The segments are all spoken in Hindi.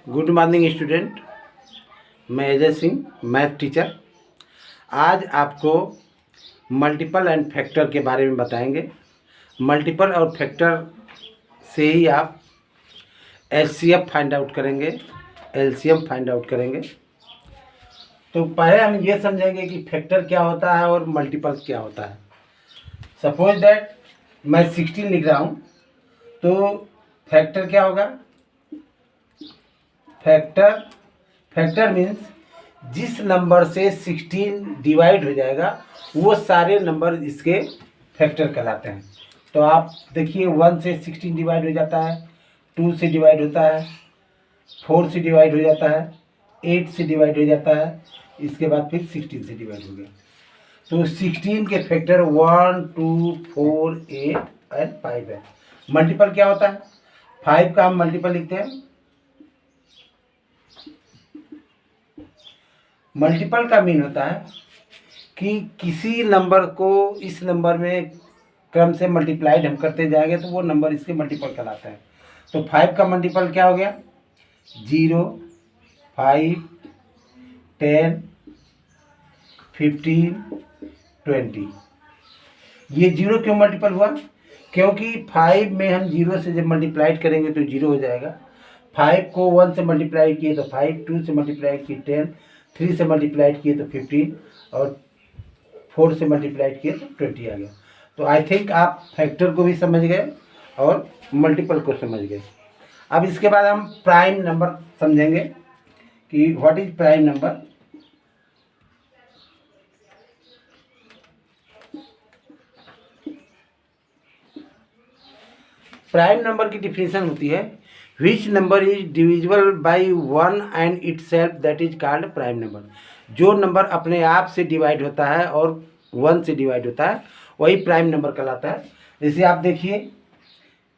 Good morning student. मैं अजय सिंह, मैथ टीचर। आज आपको मल्टीपल एंड फैक्टर के बारे में बताएंगे। मल्टीपल और फैक्टर से ही आप एचसीएफ फाइंड आउट करेंगे, एलसीएम फाइंड आउट करेंगे। तो पहले हम ये समझेंगे कि फैक्टर क्या होता है और मल्टीपल क्या होता है। सपोज दैट मैं 16 लिख रहा हूँ, तो फैक्टर क्या होगा? फैक्टर मीन्स जिस नंबर से 16 डिवाइड हो जाएगा वो सारे नंबर इसके फैक्टर कहलाते हैं। तो आप देखिए 1 से 16 डिवाइड हो जाता है, 2 से डिवाइड होता है, 4 से डिवाइड हो जाता है, 8 से डिवाइड हो जाता है, इसके बाद फिर 16 से डिवाइड हो गया। तो 16 के फैक्टर 1, 2, 4, 8 एंड 5 है। मल्टीपल क्या होता है? 5 का हम मल्टीपल लिखते हैं। मल्टीपल का मीन होता है कि किसी नंबर को इस नंबर में क्रम से मल्टीप्लाइड हम करते जाएंगे तो वो नंबर इसके मल्टीपल कहलाता है। तो 5 का मल्टीपल क्या हो गया? 0, 5, 10, 15, 20। ये 0 क्यों मल्टीपल हुआ? क्योंकि 5 में हम 0 से जब मल्टीप्लाइड करेंगे तो 0 हो जाएगा। 5 को 1 से मल्टीप्लाई किए तो 5, 2 से मल्टीप्लाई किए 10, 3 से मल्टीप्लाइड किए तो 15 और 4 से मल्टीप्लाइड किए तो 20 आ गया। तो आई थिंक आप फैक्टर को भी समझ गए और मल्टीपल को समझ गए। अब इसके बाद हम प्राइम नंबर समझेंगे कि what is prime number. Prime number की डिफिनेशन होती है which number is divisible by 1 and itself, that is called prime number. जो नंबर अपने आप से डिवाइड होता है और 1 से डिवाइड होता है वही प्राइम नंबर कहलाता है। जैसे आप देखिए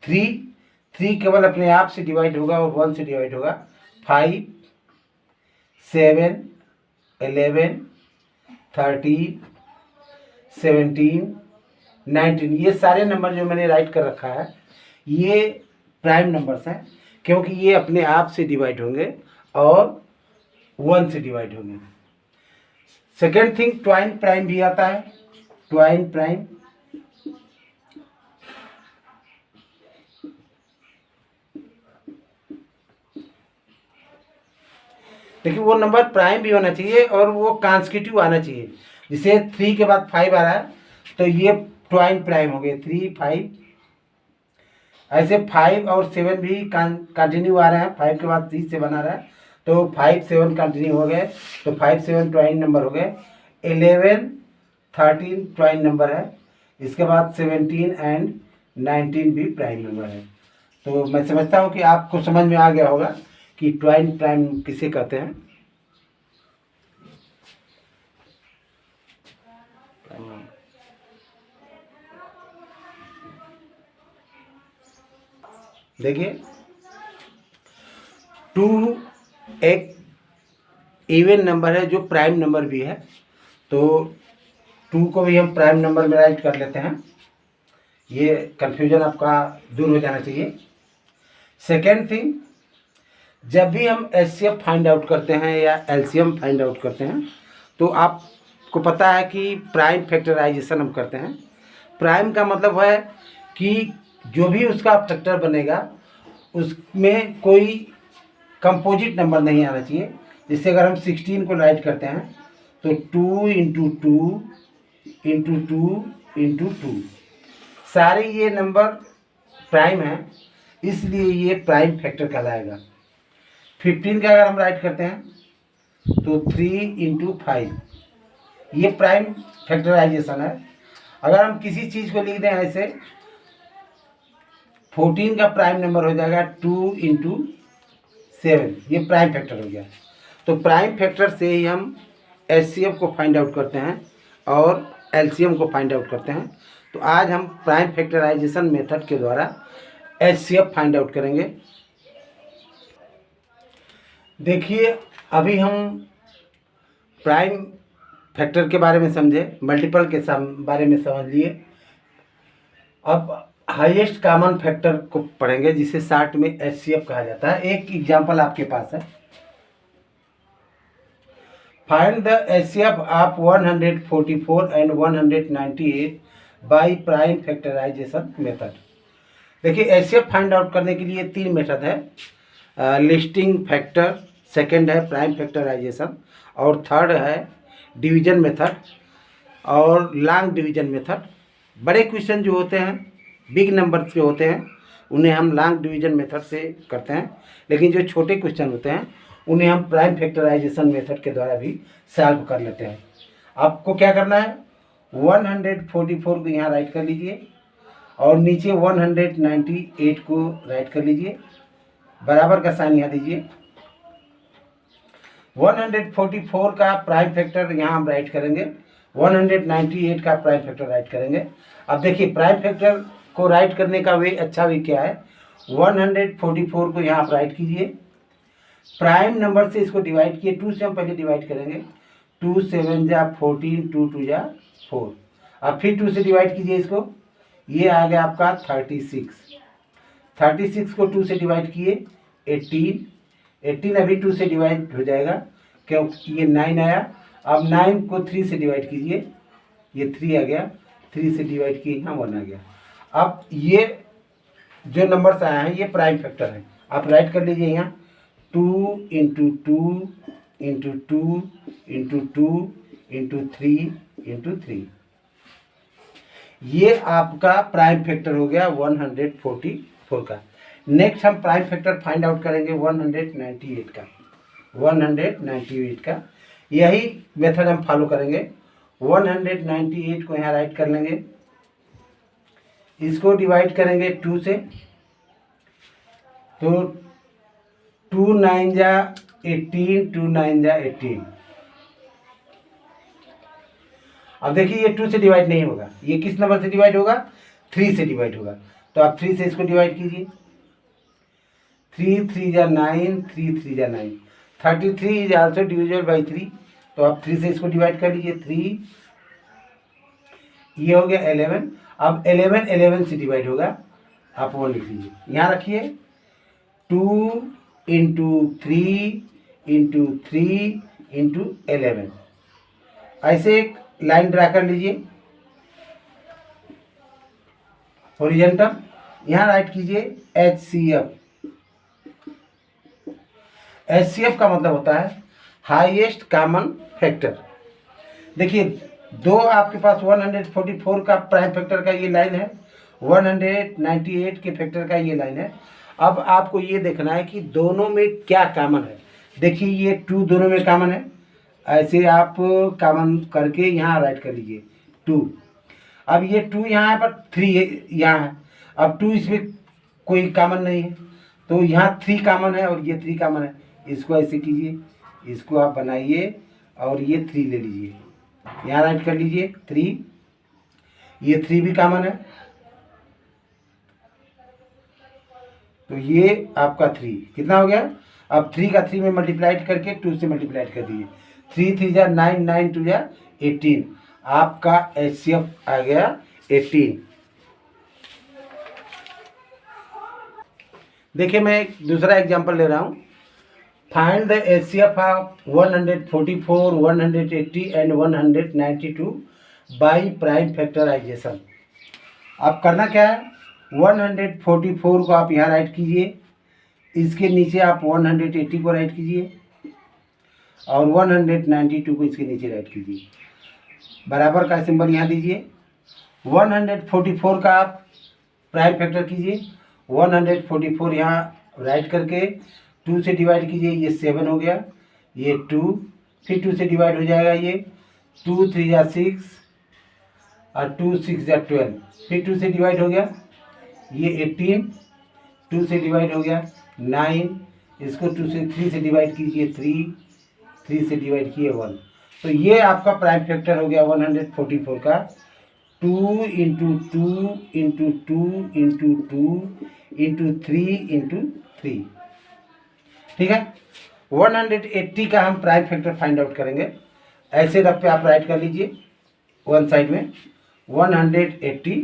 3 केवल अपने आप से डिवाइड होगा और 1 से डिवाइड होगा। 5, 7, 11, 13, 17, 19 ये सारे नंबर जो मैंने राइट कर रखा है ये प्राइम नंबर्स हैं, क्योंकि ये अपने आप से डिवाइड होंगे और 1 से डिवाइड होंगे। सेकेंड थिंग, ट्वाइन प्राइम भी आता है। ट्वाइन प्राइम देखिए वो नंबर प्राइम भी होना चाहिए और वो कॉन्सेक्यूटिव आना चाहिए। जैसे 3 के बाद 5 आ रहा है तो ये ट्वाइन प्राइम हो गए, 3, 5। ऐसे 5 और 7 भी कंटिन्यू आ रहे हैं, 5 के बाद 3 7 आ रहा है तो 5, 7 कंटिन्यू हो गए, तो 5, 7 ट्वाइन नंबर हो गए। 11, 13 ट्वाइन नंबर है, इसके बाद 17 एंड 19 भी प्राइम नंबर है। तो मैं समझता हूँ कि आपको समझ में आ गया होगा कि ट्वाइन प्राइम किसे कहते हैं। देखिए 2 एक इवन नंबर है जो प्राइम नंबर भी है, तो 2 को भी हम प्राइम नंबर में राइट कर लेते हैं। ये कंफ्यूजन आपका दूर हो जाना चाहिए। सेकेंड थिंग, जब भी हम एचसीएफ फाइंड आउट करते हैं या एलसीएम फाइंड आउट करते हैं तो आपको पता है कि प्राइम फैक्टराइजेशन हम करते हैं। प्राइम का मतलब है कि जो भी उसका फैक्टर बनेगा उसमें कोई कंपोजिट नंबर नहीं आना चाहिए। जैसे अगर हम 16 को राइट करते हैं तो 2 इंटू 2 इंटू 2 इंटू 2 सारे ये नंबर प्राइम हैं, इसलिए ये प्राइम फैक्टर कहलाएगा। 15 का अगर हम राइट करते हैं तो 3 इंटू 5 ये प्राइम फैक्टराइजेशन है। अगर हम किसी चीज़ को लिख दें ऐसे, 14 का प्राइम नंबर हो जाएगा 2 इंटू 7, ये प्राइम फैक्टर हो गया। तो प्राइम फैक्टर से ही हम एचसीएफ को फाइंड आउट करते हैं और एलसीएम को फाइंड आउट करते हैं। तो आज हम प्राइम फैक्टराइजेशन मेथड के द्वारा एचसीएफ फाइंड आउट करेंगे। देखिए अभी हम प्राइम फैक्टर के बारे में समझे, मल्टीपल के बारे में समझ लिए। अब हाईएस्ट कॉमन फैक्टर को पढ़ेंगे जिसे शॉर्ट में एचसीएफ कहा जाता है। एक एग्जांपल आपके पास है, find the HCF of 144 and 198 by prime factorization method. देखिए एचसीएफ फाइंड आउट करने के लिए 3 मेथड है, लिस्टिंग फैक्टर, सेकंड है प्राइम फैक्टराइजेशन, और थर्ड है डिवीजन मेथड और लॉन्ग डिवीजन मेथड। बड़े क्वेश्चन जो होते हैं, बिग नंबर जो होते हैं, उन्हें हम लॉन्ग डिवीजन मेथड से करते हैं, लेकिन जो छोटे क्वेश्चन होते हैं उन्हें हम प्राइम फैक्टराइजेशन मेथड के द्वारा भी सॉल्व कर लेते हैं। आपको क्या करना है, 144 को यहाँ राइट कर लीजिए और नीचे 198 को राइट कर लीजिए, बराबर का साइन यहाँ दीजिए। 144 का प्राइम फैक्टर यहाँ हम राइट करेंगे, 198 का प्राइम फैक्टर राइट करेंगे। अब देखिए प्राइम फैक्टर को राइट करने का वे अच्छा वे क्या है, 144 को यहाँ आप राइट कीजिए, प्राइम नंबर से इसको डिवाइड किए, 2 से हम पहले डिवाइड करेंगे, 2 7 जा 14, 2 2 जा 4, अब फिर 2 से डिवाइड कीजिए इसको, ये आ गया आपका 36 को 2 से डिवाइड किए 18 अभी 2 से डिवाइड हो जाएगा क्योंकि ये 9 आया। अब 9 को 3 से डिवाइड कीजिए, ये 3 आ गया, 3 से डिवाइड किए यहाँ 1 आ गया। अब ये जो नंबर्स आए हैं ये प्राइम फैक्टर है, आप राइट कर लीजिए यहाँ 2 into 2 into 2 into 2 into 3 into 3, ये आपका प्राइम फैक्टर हो गया 144 का। नेक्स्ट हम प्राइम फैक्टर फाइंड आउट करेंगे 198 का, यही मेथड हम फॉलो करेंगे। 198 को यहाँ राइट कर लेंगे, इसको डिवाइड करेंगे 2 से, तो 2 9 जा 18, 2 9 जा 18। अब देखिए ये 2 से डिवाइड नहीं होगा, ये किस नंबर से डिवाइड होगा, 3 से डिवाइड होगा, तो आप 3 से इसको डिवाइड कीजिए, 3 3 जा 9, 3 3 जा 9, 33 इज आल्सो डिविजिबल बाई 3, तो आप 3 से इसको डिवाइड कर लीजिए, 3, ये हो गया 11। अब 11 से डिवाइड होगा, आप वो लिख लीजिए, यहाँ रखिए 2 इंटू 3 इंटू 3 इंटू 11, ऐसे एक लाइन ड्रा कर लीजिए हॉरिजॉन्टल, यहाँ राइट कीजिए HCF। HCF का मतलब होता है हाईएस्ट कॉमन फैक्टर। देखिए दो आपके पास 144 का प्राइम फैक्टर का ये लाइन है, 198 के फैक्टर का ये लाइन है। अब आपको ये देखना है कि दोनों में क्या कॉमन है। देखिए ये 2 दोनों में कॉमन है, ऐसे आप कॉमन करके यहाँ राइट कर लीजिए 2। अब ये 2 यहाँ पर 3 यहाँ है, अब 2 इसमें कोई कॉमन नहीं है, तो यहाँ 3 कॉमन है और ये 3 कॉमन है, इसको ऐसे कीजिए, इसको आप बनाइए और ये 3 ले लीजिए, यहाँ राइट कर लीजिए 3, ये 3 भी कॉमन है, तो ये आपका 3 कितना हो गया। अब 3 का 3 में मल्टीप्लाइड करके 2 से मल्टीप्लाइड कर दीजिए, 3 3 जा 9, 9 2 जा 18, आपका HCF आ गया 18। देखिए मैं एक दूसरा एग्जांपल ले रहा हूँ, find the HCF of 144, 180 and 192 by prime factorization. आप करना क्या है, 144 को आप यहाँ राइट कीजिए, इसके नीचे आप 180 को राइट कीजिए और 192 को इसके नीचे राइट कीजिए, बराबर का सिंबल यहाँ दीजिए। 144 का आप प्राइम फैक्टर कीजिए, 144 यहाँ राइट करके 2 से डिवाइड कीजिए, ये 7 हो गया, ये 2, फिर 2 से डिवाइड हो जाएगा, ये 2 3 जा 6 और 2 6 जा 12, फिर 2 से डिवाइड हो गया, ये 18, 2 से डिवाइड हो गया 9, इसको 3 से डिवाइड कीजिए 3 से डिवाइड किए 1, तो ये आपका प्राइम फैक्टर हो गया 144 का 2 into 2 into 2 into 2 into 3 into 3। ठीक है, 180 का हम प्राइम फैक्टर फाइंड आउट करेंगे, ऐसे रफ पे आप राइट कर लीजिए वन साइड में 180,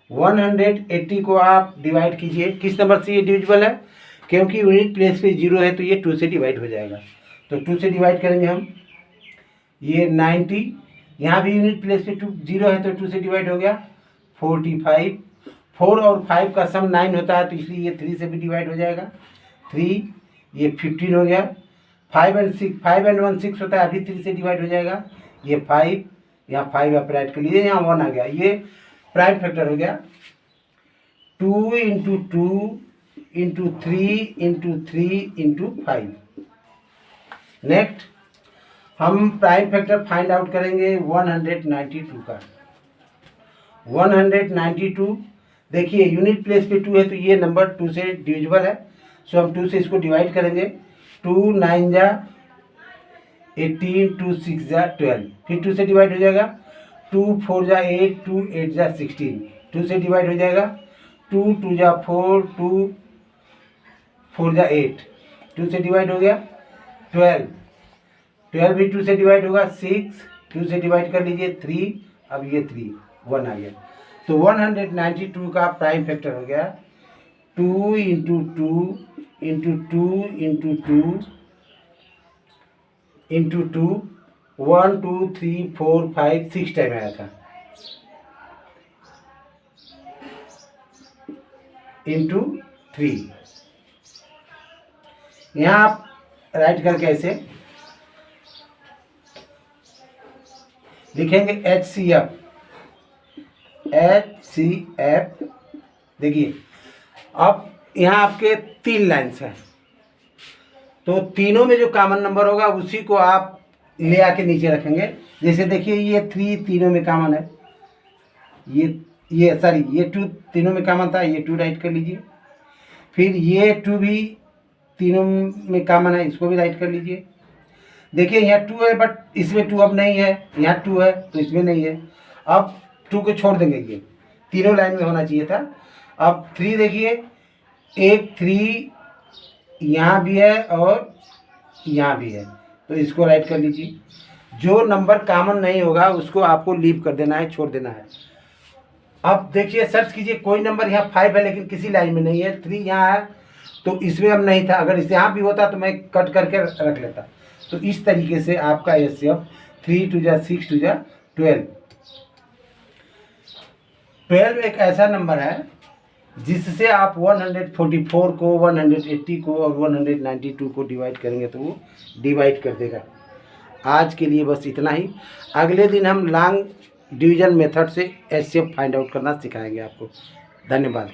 180 को आप डिवाइड कीजिए, किस नंबर से ये डिविजिबल है, क्योंकि यूनिट प्लेस पे 0 है तो ये 2 से डिवाइड हो जाएगा। तो 2 से डिवाइड करेंगे हम, ये 90, यहाँ भी यूनिट प्लेस पे 0 है तो 2 से डिवाइड हो गया 45। 4 और 5 का सम 9 होता है तो इसलिए ये 3 से भी डिवाइड हो जाएगा 3, ये 15 हो गया। 5 and 1 6 होता है, अभी 3 से डिवाइड हो जाएगा, ये 5, यहाँ 5 आप राइट कर लीजिए, यहाँ 1 आ गया, ये प्राइम फैक्टर हो गया। 2 into 2 into 3 into 3 into 5। Next हम प्राइम फैक्टर फाइंड आउट करेंगे 192 का। 192 देखिए यूनिट प्लेस पे 2 है तो ये नंबर 2 से डिविजिबल है, सो हम 2 से इसको डिवाइड करेंगे। 2 9 जा 18, 2 6 जा 12, फिर 2 से डिवाइड हो जाएगा। 2 4 जा 8, 2 8 जा 16, 2 से डिवाइड हो जाएगा। 2 2 जा 4, 2 4 जा 8, 2 से डिवाइड हो गया। 12 12 भी 2 से डिवाइड होगा। 6 2 से डिवाइड कर लीजिए 3, अब ये 3 1 आ गया। तो 192 का प्राइम फैक्टर हो गया 2 into 2 into 2 into 2 into 2, 1 2 3 4 5 6 time आया था, इंटू 3। यहाँ आप राइट करके ऐसे लिखेंगे HCF। देखिए अब यहाँ आपके 3 लाइन्स हैं, तो तीनों में जो कॉमन नंबर होगा उसी को आप ले आके नीचे रखेंगे। जैसे देखिए ये 3 तीनों में कॉमन है, ये सॉरी ये 2 तीनों में कॉमन था, ये 2 राइट कर लीजिए। फिर ये 2 भी तीनों में कॉमन है, इसको भी राइट कर लीजिए। देखिए यहाँ 2 है बट इसमें 2 अब नहीं है, यहाँ 2 है तो इसमें नहीं है, अब 2 को छोड़ देंगे, ये तीनों लाइन में होना चाहिए था। अब 3 देखिए, एक 3 यहाँ भी है और यहाँ भी है, तो इसको राइट कर लीजिए। जो नंबर कॉमन नहीं होगा उसको आपको लीव कर देना है, छोड़ देना है। अब देखिए सर्च कीजिए, कोई नंबर यहाँ 5 है लेकिन किसी लाइन में नहीं है, 3 यहाँ है तो इसमें अब नहीं था, अगर इस यहाँ भी होता तो मैं कट करके रख लेता। तो इस तरीके से आपका HCF 3 2 जा 6 2 जा 12। 12 एक ऐसा नंबर है जिससे आप 144 को, 180 को और 192 को डिवाइड करेंगे तो वो डिवाइड कर देगा। आज के लिए बस इतना ही। अगले दिन हम लॉन्ग डिवीजन मेथड से HCF फाइंड आउट करना सिखाएंगे आपको। धन्यवाद।